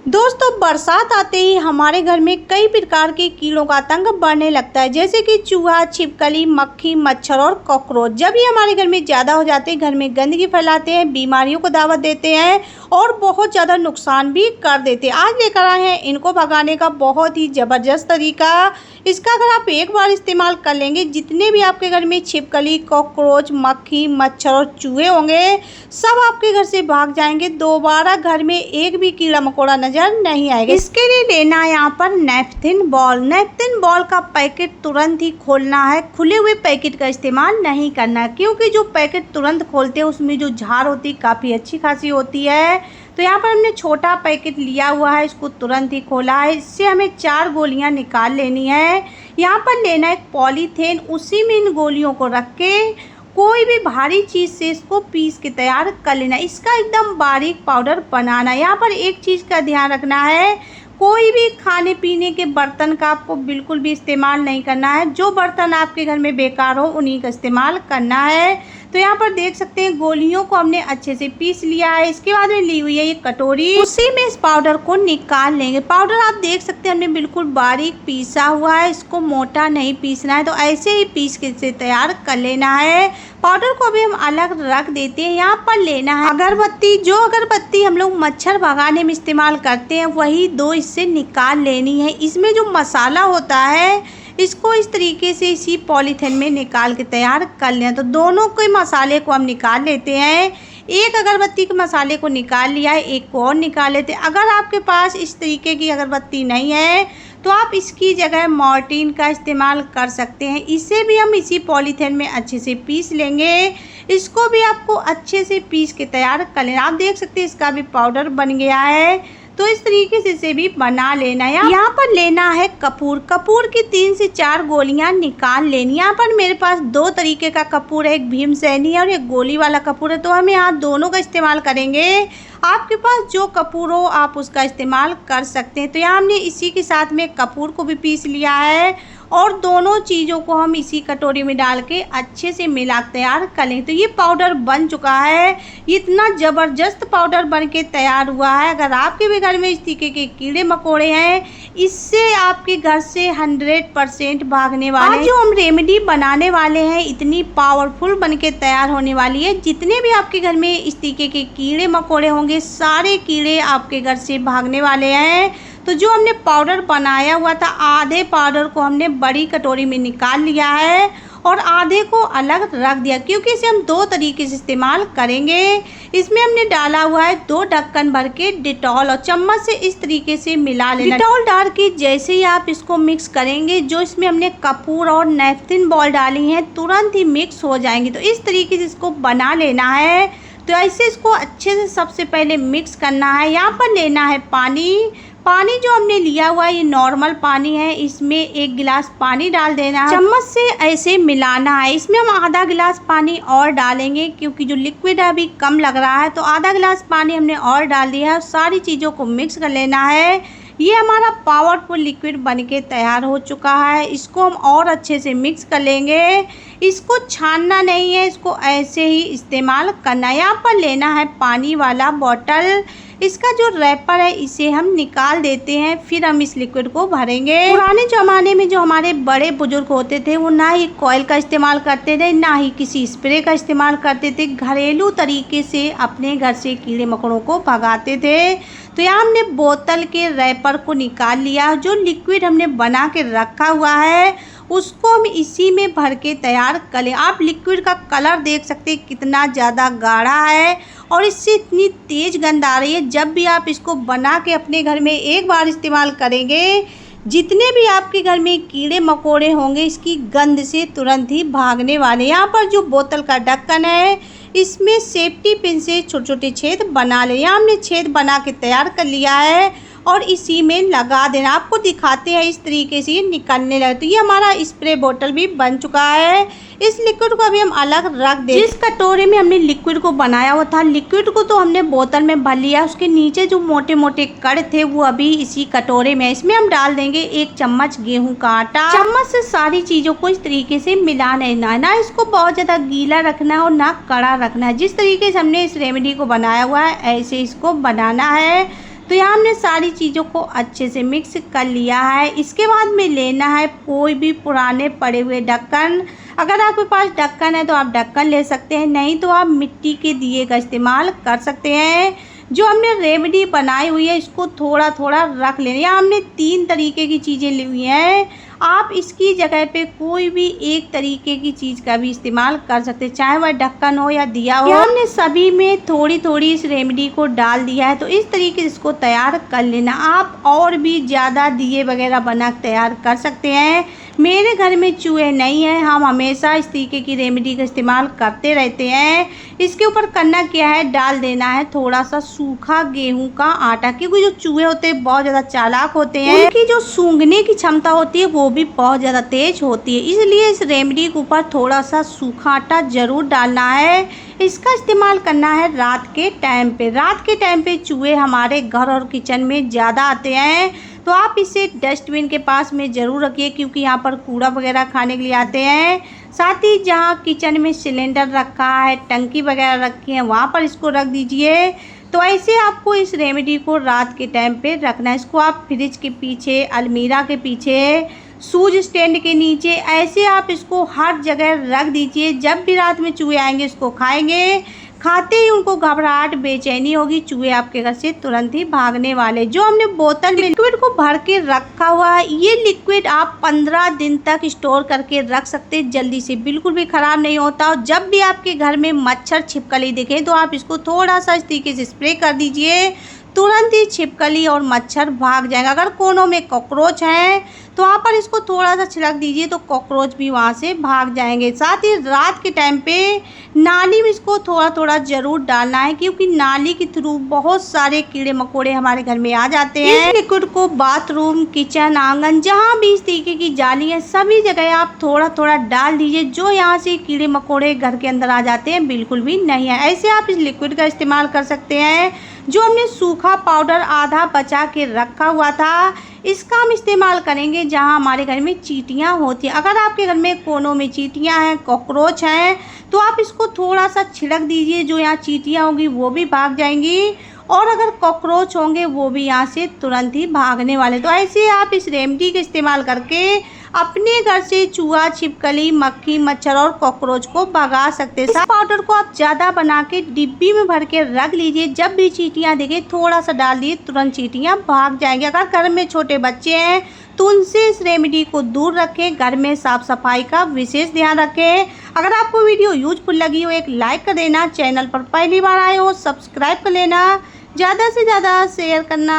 दोस्तों, बरसात आते ही हमारे घर में कई प्रकार के कीड़ों का आतंक बढ़ने लगता है, जैसे कि चूहा, छिपकली, मक्खी, मच्छर और कॉकरोच। जब ये हमारे घर में ज़्यादा हो जाते हैं, घर में गंदगी फैलाते हैं, बीमारियों को दावत देते हैं और बहुत ज़्यादा नुकसान भी कर देते हैं। आज लेकर आए हैं इनको भगाने का बहुत ही ज़बरदस्त तरीका। इसका अगर आप एक बार इस्तेमाल कर लेंगे, जितने भी आपके घर में छिपकली, कॉकरोच, मक्खी, मच्छर और चूहे होंगे, सब आपके घर से भाग जाएंगे। दोबारा घर में एक भी कीड़ा मकोड़ा नजर नहीं आएगा। इसके लिए लेना है यहाँ पर नेपथिन बॉल। नेपथिन बॉल का पैकेट तुरंत ही खोलना है। खुले हुए पैकेट का इस्तेमाल नहीं करना है, क्योंकि जो पैकेट तुरंत खोलते हैं उसमें जो झार होती है काफ़ी अच्छी खासी होती है। तो यहाँ पर हमने छोटा पैकेट लिया हुआ है, इसको तुरंत ही खोला है। इससे हमें 4 गोलियाँ निकाल लेनी है। यहाँ पर लेना है पॉलीथीन, उसी में इन गोलियों को रख के कोई भी भारी चीज़ से इसको पीस के तैयार कर लेना। इसका एकदम बारीक पाउडर बनाना है। यहाँ पर एक चीज़ का ध्यान रखना है, कोई भी खाने पीने के बर्तन का आपको बिल्कुल भी इस्तेमाल नहीं करना है। जो बर्तन आपके घर में बेकार हो उन्हीं का इस्तेमाल करना है। तो यहाँ पर देख सकते हैं गोलियों को हमने अच्छे से पीस लिया है। इसके बाद में ली हुई है ये कटोरी, उसी में इस पाउडर को निकाल लेंगे। पाउडर आप देख सकते हैं हमने बिल्कुल बारीक पीसा हुआ है, इसको मोटा नहीं पीसना है। तो ऐसे ही पीस के इसे तैयार कर लेना है। पाउडर को भी हम अलग रख देते हैं। यहाँ पर लेना है अगरबत्ती। जो अगरबत्ती हम लोग मच्छर भगाने में इस्तेमाल करते हैं, वही 2 इससे निकाल लेनी है। इसमें जो मसाला होता है इसको इस तरीके से इसी पॉलीथिन में निकाल के तैयार कर लें। तो दोनों के मसाले को हम निकाल लेते हैं। एक अगरबत्ती के मसाले को निकाल लिया है, एक को और निकाल लेते हैं। अगर आपके पास इस तरीके की अगरबत्ती नहीं है तो आप इसकी जगह मॉर्टिन का इस्तेमाल कर सकते हैं। इसे भी हम इसी पॉलीथिन में अच्छे से पीस लेंगे। इसको भी आपको अच्छे से पीस के तैयार कर लेना। आप देख सकते हैं इसका भी पाउडर बन गया है। तो इस तरीके से इसे भी बना लेना है। यहाँ पर लेना है कपूर। कपूर की 3 से 4 गोलियां निकाल लेनी। यहाँ पर मेरे पास 2 तरीके का कपूर है, एक भीमसेनी और एक गोली वाला कपूर है। तो हम यहाँ दोनों का इस्तेमाल करेंगे। आपके पास जो कपूर हो आप उसका इस्तेमाल कर सकते हैं। तो यहाँ हमने इसी के साथ में कपूर को भी पीस लिया है और दोनों चीज़ों को हम इसी कटोरी में डाल के अच्छे से मिला तैयार कर लें। तो ये पाउडर बन चुका है। इतना ज़बरदस्त पाउडर बन के तैयार हुआ है। अगर आपके भी घर में इस तरीके के कीड़े मकोड़े हैं, इससे आपके घर से 100% भागने वाले हैं। जो हम रेमेडी बनाने वाले हैं इतनी पावरफुल बन के तैयार होने वाली है। जितने भी आपके घर में इस तरीके के कीड़े मकोड़े होंगे, सारे कीड़े आपके घर से भागने वाले हैं। तो जो हमने पाउडर बनाया हुआ था, आधे पाउडर को हमने बड़ी कटोरी में निकाल लिया है और आधे को अलग रख दिया, क्योंकि इसे हम 2 तरीके से इस्तेमाल करेंगे। इसमें हमने डाला हुआ है 2 ढक्कन भर के डिटॉल और चम्मच से इस तरीके से मिला लेना। डिटॉल डाल के जैसे ही आप इसको मिक्स करेंगे, जो इसमें हमने कपूर और नेपथिन बॉल डाली हैं तुरंत ही मिक्स हो जाएंगी। तो इस तरीके से इसको बना लेना है। तो ऐसे इसको अच्छे से सबसे पहले मिक्स करना है। यहाँ पर लेना है पानी। पानी जो हमने लिया हुआ है ये नॉर्मल पानी है, इसमें 1 गिलास पानी डाल देना है। चम्मच से ऐसे मिलाना है। इसमें हम आधा गिलास पानी और डालेंगे, क्योंकि जो लिक्विड है अभी कम लग रहा है। तो आधा गिलास पानी हमने और डाल दिया है और सारी चीज़ों को मिक्स कर लेना है। ये हमारा पावरफुल लिक्विड बनके तैयार हो चुका है। इसको हम और अच्छे से मिक्स कर लेंगे। इसको छानना नहीं है, इसको ऐसे ही इस्तेमाल करना है। यहाँ पर लेना है पानी वाला बॉटल। इसका जो रैपर है इसे हम निकाल देते हैं, फिर हम इस लिक्विड को भरेंगे। पुराने ज़माने में जो हमारे बड़े बुजुर्ग होते थे, वो ना ही कॉइल का इस्तेमाल करते थे, ना ही किसी स्प्रे का इस्तेमाल करते थे। घरेलू तरीके से अपने घर से कीड़े मकोड़ों को भगाते थे। तो यहाँ हमने बोतल के रैपर को निकाल लिया। जो लिक्विड हमने बना के रखा हुआ है उसको हम इसी में भर के तैयार कर लें। आप लिक्विड का कलर देख सकते हैं कितना ज़्यादा गाढ़ा है और इससे इतनी तेज़ गंध आ रही है। जब भी आप इसको बना के अपने घर में एक बार इस्तेमाल करेंगे, जितने भी आपके घर में कीड़े मकोड़े होंगे इसकी गंध से तुरंत ही भागने वाले। यहाँ पर जो बोतल का ढक्कन है इसमें सेफ्टी पिन से छोटे छोटे छेद बना ले। यहाँ हमने छेद बना के तैयार कर लिया है और इसी में लगा देना। आपको दिखाते हैं इस तरीके से ये निकलने लगे। तो ये हमारा स्प्रे बोतल भी बन चुका है। इस लिक्विड को अभी हम अलग रख दें। जिस कटोरे में हमने लिक्विड को बनाया हुआ था, लिक्विड को तो हमने बोतल में भर लिया। उसके नीचे जो मोटे मोटे कण थे वो अभी इसी कटोरे में। इसमें हम डाल देंगे 1 चम्मच गेहूं का आटा। चम्मच से सारी चीज़ों को इस तरीके से मिला लेना है। ना इसको बहुत ज़्यादा गीला रखना है और ना कड़ा रखना है। जिस तरीके से हमने इस रेमेडी को बनाया हुआ है ऐसे इसको बनाना है। तो यहाँ हमने सारी चीज़ों को अच्छे से मिक्स कर लिया है। इसके बाद में लेना है कोई भी पुराने पड़े हुए ढक्कन। अगर आपके पास ढक्कन है तो आप ढक्कन ले सकते हैं, नहीं तो आप मिट्टी के दिए का इस्तेमाल कर सकते हैं। जो हमने रेमेडी बनाई हुई है इसको थोड़ा थोड़ा रख लेना। यहाँ हमने 3 तरीके की चीज़ें ली हुई हैं, आप इसकी जगह पे कोई भी एक तरीके की चीज़ का भी इस्तेमाल कर सकते हैं, चाहे वह ढक्कन हो या दिया हो। हमने सभी में थोड़ी थोड़ी इस रेमेडी को डाल दिया है। तो इस तरीके से इसको तैयार कर लेना। आप और भी ज़्यादा दिए वगैरह बना तैयार कर सकते हैं। मेरे घर में चूहे नहीं हैं, हम हमेशा इस तरीके की रेमेडी का इस्तेमाल करते रहते हैं। इसके ऊपर करना क्या है, डाल देना है थोड़ा सा सूखा गेहूं का आटा, क्योंकि जो चूहे होते हैं बहुत ज़्यादा चालाक होते हैं, उनकी जो सूंघने की क्षमता होती है वो भी बहुत ज़्यादा तेज होती है। इसलिए इस रेमेडी के ऊपर थोड़ा सा सूखा आटा ज़रूर डालना है। इसका इस्तेमाल करना है रात के टाइम पे। रात के टाइम पे चूहे हमारे घर और किचन में ज़्यादा आते हैं, तो आप इसे डस्टबिन के पास में ज़रूर रखिए, क्योंकि यहाँ पर कूड़ा वगैरह खाने के लिए आते हैं। साथ ही जहाँ किचन में सिलेंडर रखा है, टंकी वगैरह रखी है, वहाँ पर इसको रख दीजिए। तो ऐसे आपको इस रेमेडी को रात के टाइम पे रखना है। इसको आप फ्रिज के पीछे, अलमीरा के पीछे, शूज स्टैंड के नीचे, ऐसे आप इसको हर जगह रख दीजिए। जब भी रात में चूहे आएंगे इसको खाएंगे, खाते ही उनको घबराहट बेचैनी होगी, चूहे आपके घर से तुरंत ही भागने वाले। जो हमने बोतल में लिक्विड को भर के रखा हुआ है, ये लिक्विड आप 15 दिन तक स्टोर करके रख सकते हैं, जल्दी से बिल्कुल भी ख़राब नहीं होता। और जब भी आपके घर में मच्छर छिपकली दिखे तो आप इसको थोड़ा सा इस तरीके से स्प्रे कर दीजिए, तुरंत ही छिपकली और मच्छर भाग जाएगा। अगर कोनों में कॉकरोच हैं तो वहाँ पर इसको थोड़ा सा छिड़क दीजिए, तो कॉकरोच भी वहाँ से भाग जाएंगे। साथ ही रात के टाइम पे नाली में इसको थोड़ा थोड़ा ज़रूर डालना है, क्योंकि नाली के थ्रू बहुत सारे कीड़े मकोड़े हमारे घर में आ जाते हैं। इस लिक्विड को बाथरूम, किचन, आंगन, जहाँ भी इस तरीके की जाली है सभी जगह आप थोड़ा थोड़ा डाल दीजिए। जो यहाँ से कीड़े मकोड़े घर के अंदर आ जाते हैं बिल्कुल भी नहीं है। ऐसे आप इस लिक्विड का इस्तेमाल कर सकते हैं। जो हमने सूखा पाउडर आधा बचा के रखा हुआ था, इसका हम इस्तेमाल करेंगे जहां हमारे घर में चींटियां होती हैं। अगर आपके घर में कोनों में चींटियां हैं, कॉकरोच हैं, तो आप इसको थोड़ा सा छिड़क दीजिए। जो यहाँ चींटियां होंगी वो भी भाग जाएंगी, और अगर कॉकरोच होंगे वो भी यहाँ से तुरंत ही भागने वाले। तो ऐसे आप इस रेमेडी का इस्तेमाल करके अपने घर से चूहा, छिपकली, मक्खी, मच्छर और कॉकरोच को भगा सकते हैं। इस पाउडर को आप ज़्यादा बना के डिब्बी में भर के रख लीजिए। जब भी चींटियाँ दिखे थोड़ा सा डाल दिए, तुरंत चींटियाँ भाग जाएंगी। अगर घर में छोटे बच्चे हैं तो उनसे इस रेमेडी को दूर रखें। घर में साफ सफाई का विशेष ध्यान रखें। अगर आपको वीडियो यूजफुल लगी हो एक लाइक कर देना, चैनल पर पहली बार आए हो सब्सक्राइब कर लेना, ज़्यादा से ज़्यादा शेयर करना।